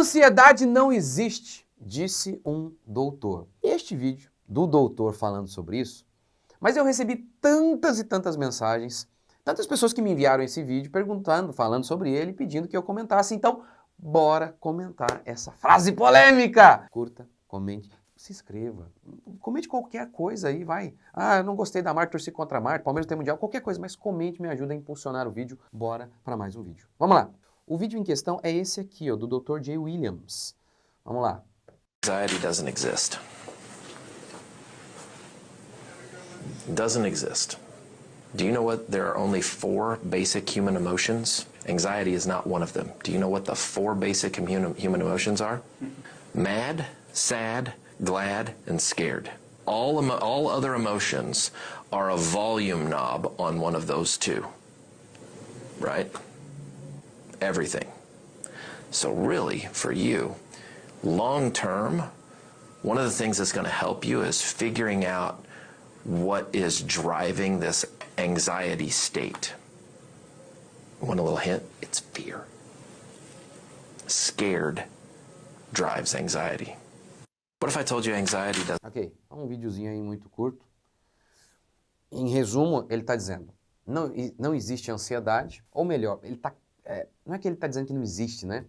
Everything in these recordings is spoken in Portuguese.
ansiedade não existe, disse um doutor. Este vídeo do doutor falando sobre isso, mas eu recebi tantas e tantas mensagens, tantas pessoas que me enviaram esse vídeo perguntando, falando sobre ele, pedindo que eu comentasse. Então, bora comentar essa frase polêmica! Curta, comente, se inscreva, comente qualquer coisa aí, vai. Ah, eu não gostei da Marta, torci contra a Marta, Palmeiras tem Mundial, qualquer coisa, mas comente, me ajuda a impulsionar o vídeo. Bora para mais um vídeo. Vamos lá. O vídeo em questão é esse aqui, ó, do Dr. Jay Williams. Vamos lá. Anxiety doesn't exist. Doesn't exist. Do you know what there are only 4 basic human emotions? Anxiety is not one of them. Do you know what the 4 basic human emotions are? Mad, sad, glad, and scared. All other emotions are a volume knob on one of those 2. Right? Everything. So really, for you, long term, one of the things that's going to help you is figuring out what is driving this anxiety state. Want a little hint? It's fear. Scared drives anxiety. What if I told you anxiety doesn't... Ok, é um videozinho aí muito curto. Em resumo, ele está dizendo, não existe ansiedade, ou melhor, não é que ele está dizendo que não existe, né?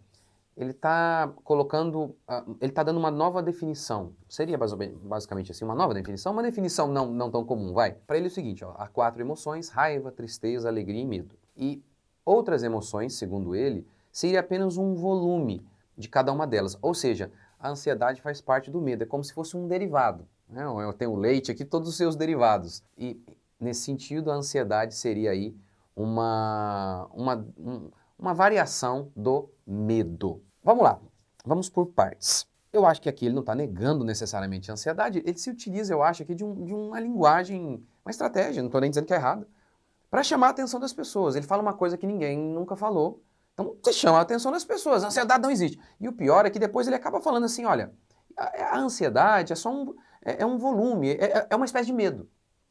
Ele está colocando, ele está dando uma nova definição. Seria basicamente assim, uma nova definição? Uma definição não tão comum, vai. Para ele é o seguinte, ó, há 4 emoções, raiva, tristeza, alegria e medo. E outras emoções, segundo ele, seria apenas um volume de cada uma delas. Ou seja, a ansiedade faz parte do medo, é como se fosse um derivado. Né? Eu tenho o leite aqui, todos os seus derivados. E nesse sentido, a ansiedade seria aí uma variação do medo. Vamos lá, vamos por partes. Eu acho que aqui ele não está negando necessariamente a ansiedade, ele se utiliza, eu acho, aqui de uma linguagem, uma estratégia, não estou nem dizendo que é errado, para chamar a atenção das pessoas. Ele fala uma coisa que ninguém nunca falou, então você chama a atenção das pessoas, a ansiedade não existe. E o pior é que depois ele acaba falando assim, olha, a ansiedade é só um volume, é uma espécie de medo.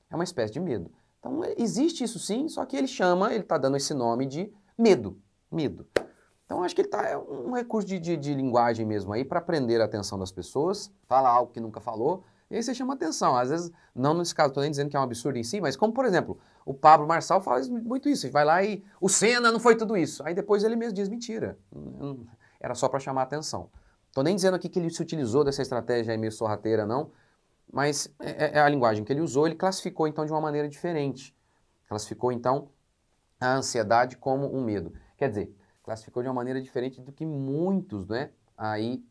É uma espécie de medo. Então existe isso sim, só que ele está dando esse nome de medo. Então acho que ele é um recurso de linguagem mesmo aí para prender a atenção das pessoas, fala algo que nunca falou, e aí você chama atenção. Às vezes, não nesse caso, estou nem dizendo que é um absurdo em si, mas como por exemplo, o Pablo Marçal faz muito isso, ele vai lá e o Senna não foi tudo isso. Aí depois ele mesmo diz mentira, era só para chamar atenção. Estou nem dizendo aqui que ele se utilizou dessa estratégia aí meio sorrateira não, mas é a linguagem que ele usou, ele classificou então de uma maneira diferente. Classificou então a ansiedade como um medo. Quer dizer, classificou de uma maneira diferente do que muitos, né, aí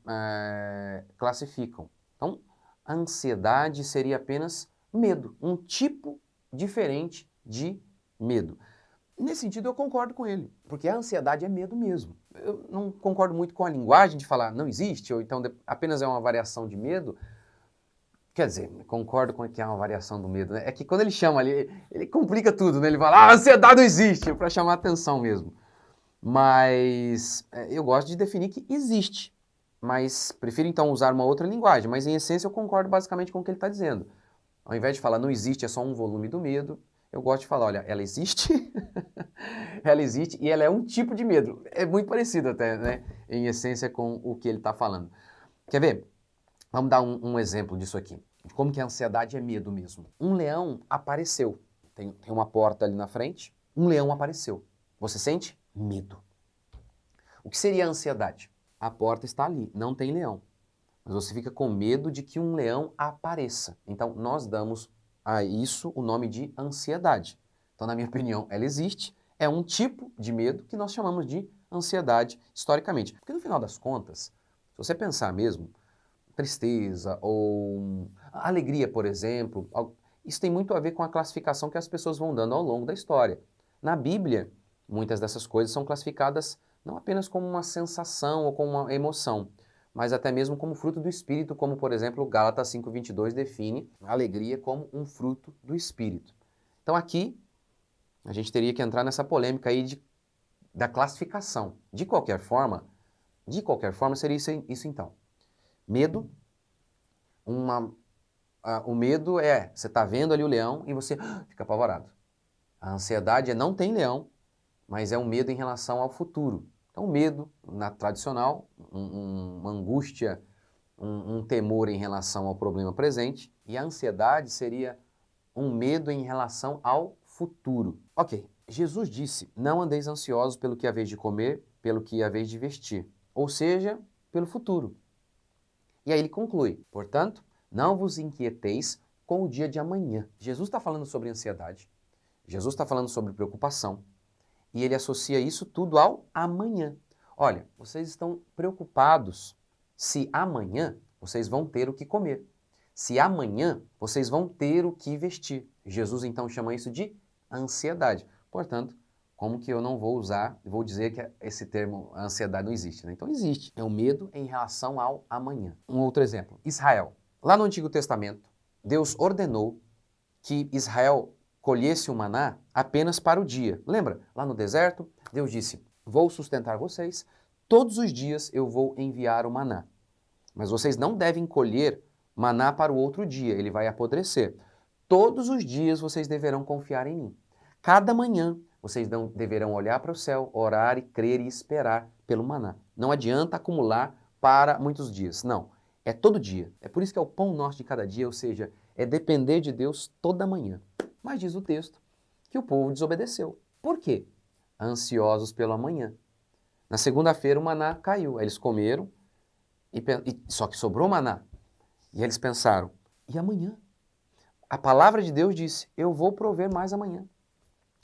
classificam. Então, a ansiedade seria apenas medo, um tipo diferente de medo. Nesse sentido, eu concordo com ele, porque a ansiedade é medo mesmo. Eu não concordo muito com a linguagem de falar não existe, ou então apenas é uma variação de medo. Quer dizer, concordo com que é uma variação do medo, né? É que quando ele chama ali, ele complica tudo, né? Ele fala, a ansiedade não existe, para chamar atenção mesmo. Mas eu gosto de definir que existe, mas prefiro então usar uma outra linguagem, mas em essência eu concordo basicamente com o que ele está dizendo. Ao invés de falar não existe, é só um volume do medo, eu gosto de falar, olha, ela existe, ela existe e ela é um tipo de medo. É muito parecido até, né, em essência com o que ele está falando. Quer ver? Vamos dar um exemplo disso aqui, de como que a ansiedade é medo mesmo. Um leão apareceu, tem uma porta ali na frente, um leão apareceu. Você sente? Medo. O que seria a ansiedade? A porta está ali, não tem leão. Mas você fica com medo de que um leão apareça. Então, nós damos a isso o nome de ansiedade. Então, na minha opinião, ela existe. É um tipo de medo que nós chamamos de ansiedade historicamente. Porque, no final das contas, se você pensar mesmo, tristeza ou alegria, por exemplo, isso tem muito a ver com a classificação que as pessoas vão dando ao longo da história. Na Bíblia, muitas dessas coisas são classificadas não apenas como uma sensação ou como uma emoção, mas até mesmo como fruto do Espírito, como, por exemplo, Gálatas 5:22 define a alegria como um fruto do Espírito. Então aqui, a gente teria que entrar nessa polêmica aí da classificação. De qualquer forma seria isso então. Medo, o medo você está vendo ali o leão e você fica apavorado. A ansiedade não tem leão, mas é um medo em relação ao futuro. Então, medo, na tradicional, uma angústia, um temor em relação ao problema presente, e a ansiedade seria um medo em relação ao futuro. Ok, Jesus disse, não andeis ansiosos pelo que haveis de comer, pelo que haveis de vestir, ou seja, pelo futuro. E aí ele conclui, portanto, não vos inquieteis com o dia de amanhã. Jesus está falando sobre ansiedade, Jesus está falando sobre preocupação, e ele associa isso tudo ao amanhã. Olha, vocês estão preocupados se amanhã vocês vão ter o que comer, se amanhã vocês vão ter o que vestir. Jesus então chama isso de ansiedade. Portanto, como que eu não vou dizer que esse termo ansiedade não existe, né? Então existe. É o medo em relação ao amanhã. Um outro exemplo, Israel. Lá no Antigo Testamento, Deus ordenou que Israel colhesse o maná apenas para o dia. Lembra? Lá no deserto, Deus disse, vou sustentar vocês, todos os dias eu vou enviar o maná. Mas vocês não devem colher maná para o outro dia, ele vai apodrecer. Todos os dias vocês deverão confiar em mim. Cada manhã vocês deverão olhar para o céu, orar e crer e esperar pelo maná. Não adianta acumular para muitos dias, não. É todo dia. É por isso que é o pão nosso de cada dia, ou seja, é depender de Deus toda manhã. Mas diz o texto que o povo desobedeceu. Por quê? Ansiosos pelo amanhã. Na segunda-feira o maná caiu, aí eles comeram, só que sobrou maná. E eles pensaram, e amanhã? A palavra de Deus disse, eu vou prover mais amanhã.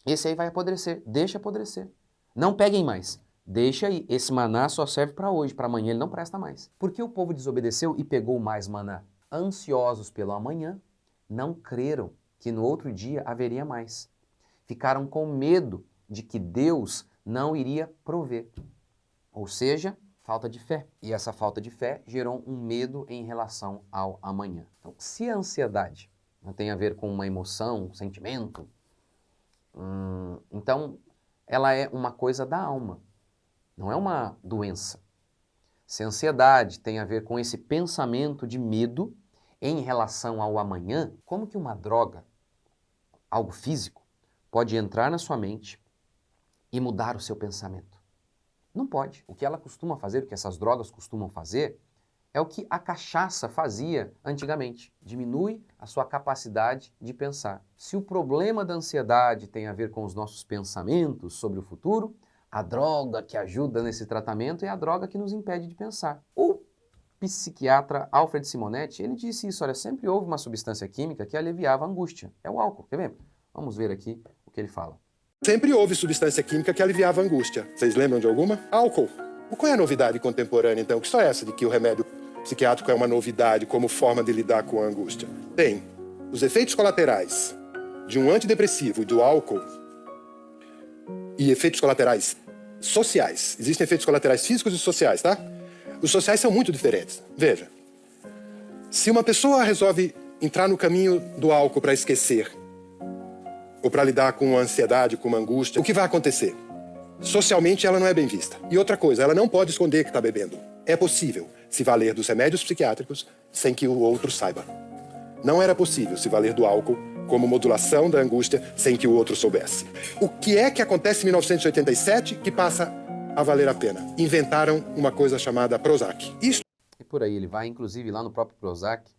Esse aí vai apodrecer, deixa apodrecer. Não peguem mais, deixa aí. Esse maná só serve para hoje, para amanhã ele não presta mais. Por que o povo desobedeceu e pegou mais maná? Ansiosos pelo amanhã, não creram que no outro dia haveria mais. Ficaram com medo de que Deus não iria prover. Ou seja, falta de fé. E essa falta de fé gerou um medo em relação ao amanhã. Então, se a ansiedade não tem a ver com uma emoção, um sentimento, então ela é uma coisa da alma, não é uma doença. Se a ansiedade tem a ver com esse pensamento de medo em relação ao amanhã, como que uma droga, algo físico, pode entrar na sua mente e mudar o seu pensamento? Não pode. O que ela costuma fazer, o que essas drogas costumam fazer, é o que a cachaça fazia antigamente. Diminui a sua capacidade de pensar. Se o problema da ansiedade tem a ver com os nossos pensamentos sobre o futuro, a droga que ajuda nesse tratamento é a droga que nos impede de pensar. O psiquiatra Alfred Simonetti, ele disse isso, olha, sempre houve uma substância química que aliviava a angústia. É o álcool, quer ver? Vamos ver aqui o que ele fala. Sempre houve substância química que aliviava a angústia. Vocês lembram de alguma? Álcool. Qual é a novidade contemporânea, então? Que história é essa de que o remédio psiquiátrico é uma novidade como forma de lidar com a angústia? Bem, os efeitos colaterais de um antidepressivo e do álcool e efeitos colaterais sociais. Existem efeitos colaterais físicos e sociais, tá? Os sociais são muito diferentes. Veja, se uma pessoa resolve entrar no caminho do álcool para esquecer ou para lidar com uma ansiedade, com uma angústia, o que vai acontecer? Socialmente ela não é bem vista. E outra coisa, ela não pode esconder que está bebendo. É possível se valer dos remédios psiquiátricos sem que o outro saiba. Não era possível se valer do álcool como modulação da angústia sem que o outro soubesse. O que é que acontece em 1987 que passa a valer a pena? Inventaram uma coisa chamada Prozac. Isso... E por aí ele vai, inclusive lá no próprio Prozac,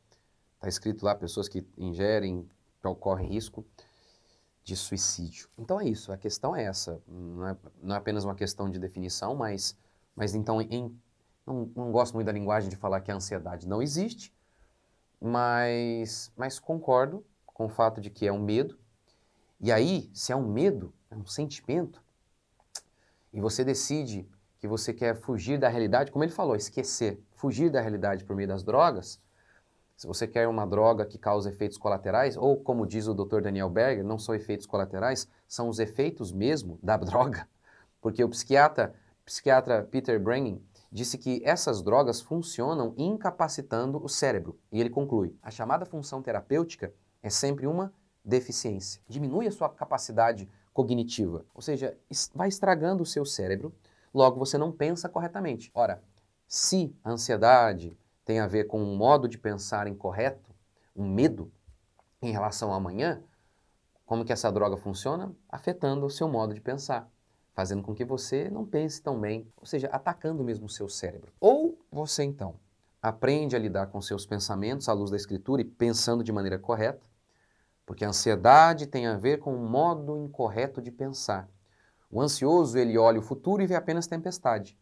está escrito lá, pessoas que ingerem, que ocorrem risco de suicídio. Então é isso, a questão é essa, não é apenas uma questão de definição, mas então não gosto muito da linguagem de falar que a ansiedade não existe, mas concordo com o fato de que é um medo, e aí, se é um medo, é um sentimento, e você decide que você quer fugir da realidade, como ele falou, esquecer, fugir da realidade por meio das drogas. Se você quer uma droga que causa efeitos colaterais, ou como diz o Dr. Daniel Berger, não são efeitos colaterais, são os efeitos mesmo da droga, porque o psiquiatra Peter Breggin disse que essas drogas funcionam incapacitando o cérebro. E ele conclui, a chamada função terapêutica é sempre uma deficiência. Diminui a sua capacidade cognitiva, ou seja, vai estragando o seu cérebro, logo você não pensa corretamente. Ora, se a ansiedade tem a ver com um modo de pensar incorreto, um medo em relação ao amanhã, como que essa droga funciona? Afetando o seu modo de pensar, fazendo com que você não pense tão bem, ou seja, atacando mesmo o seu cérebro. Ou você, então, aprende a lidar com seus pensamentos à luz da Escritura e pensando de maneira correta, porque a ansiedade tem a ver com um modo incorreto de pensar. O ansioso, ele olha o futuro e vê apenas tempestade.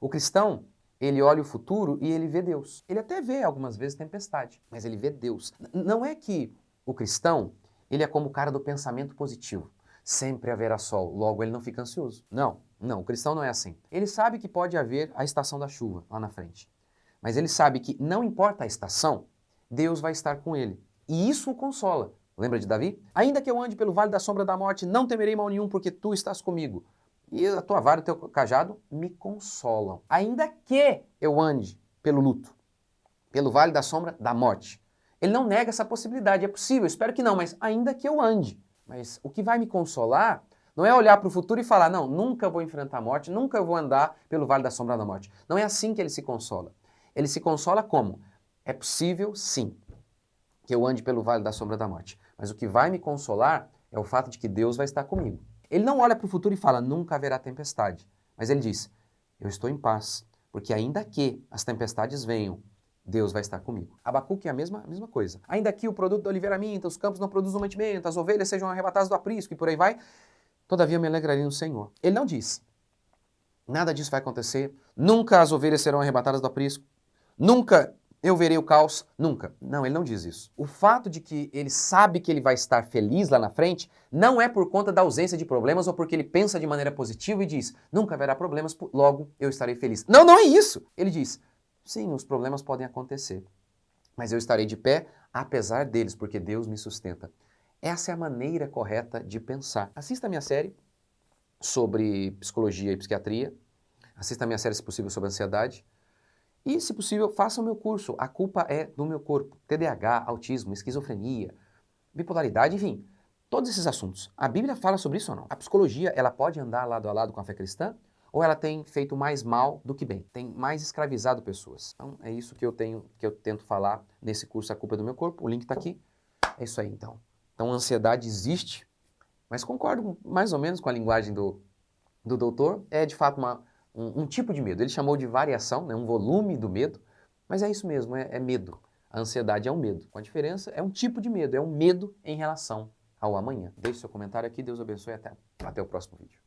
O cristão, ele olha o futuro e ele vê Deus. Ele até vê algumas vezes tempestade, mas ele vê Deus. Não é que o cristão, ele é como o cara do pensamento positivo. Sempre haverá sol, logo ele não fica ansioso. Não, o cristão não é assim. Ele sabe que pode haver a estação da chuva lá na frente. Mas ele sabe que não importa a estação, Deus vai estar com ele. E isso o consola. Lembra de Davi? Ainda que eu ande pelo vale da sombra da morte, não temerei mal nenhum, porque tu estás comigo. E a tua vara e o teu cajado me consolam. Ainda que eu ande pelo luto, pelo vale da sombra da morte. Ele não nega essa possibilidade, é possível, espero que não, mas ainda que eu ande. Mas o que vai me consolar não é olhar para o futuro e falar, não, nunca vou enfrentar a morte, nunca vou andar pelo vale da sombra da morte. Não é assim que ele se consola. Ele se consola como? É possível, sim, que eu ande pelo vale da sombra da morte. Mas o que vai me consolar é o fato de que Deus vai estar comigo. Ele não olha para o futuro e fala, nunca haverá tempestade. Mas ele diz, eu estou em paz, porque ainda que as tempestades venham, Deus vai estar comigo. Abacuque é a mesma coisa. Ainda que o produto da oliveira minta, os campos não produzam mantimento, as ovelhas sejam arrebatadas do aprisco e por aí vai, todavia me alegrarei no Senhor. Ele não diz, nada disso vai acontecer, nunca as ovelhas serão arrebatadas do aprisco, nunca eu verei o caos, nunca. Não, ele não diz isso. O fato de que ele sabe que ele vai estar feliz lá na frente não é por conta da ausência de problemas ou porque ele pensa de maneira positiva e diz, nunca haverá problemas, logo eu estarei feliz. Não, não é isso. Ele diz, sim, os problemas podem acontecer, mas eu estarei de pé apesar deles, porque Deus me sustenta. Essa é a maneira correta de pensar. Assista a minha série sobre psicologia e psiquiatria. Assista a minha série, se possível, sobre ansiedade. E, se possível, faça o meu curso. A culpa é do meu corpo. TDAH, autismo, esquizofrenia, bipolaridade, enfim. Todos esses assuntos. A Bíblia fala sobre isso ou não? A psicologia, ela pode andar lado a lado com a fé cristã? Ou ela tem feito mais mal do que bem? Tem mais escravizado pessoas? Então, é isso que eu tento falar nesse curso A Culpa é do Meu Corpo. O link está aqui. É isso aí, então. Então, a ansiedade existe, mas concordo mais ou menos com a linguagem do doutor. É, de fato, um tipo de medo. Ele chamou de variação, né, um volume do medo, mas é isso mesmo, é medo. A ansiedade é um medo. Com a diferença, é um tipo de medo, é um medo em relação ao amanhã. Deixe seu comentário aqui, Deus abençoe e até o próximo vídeo.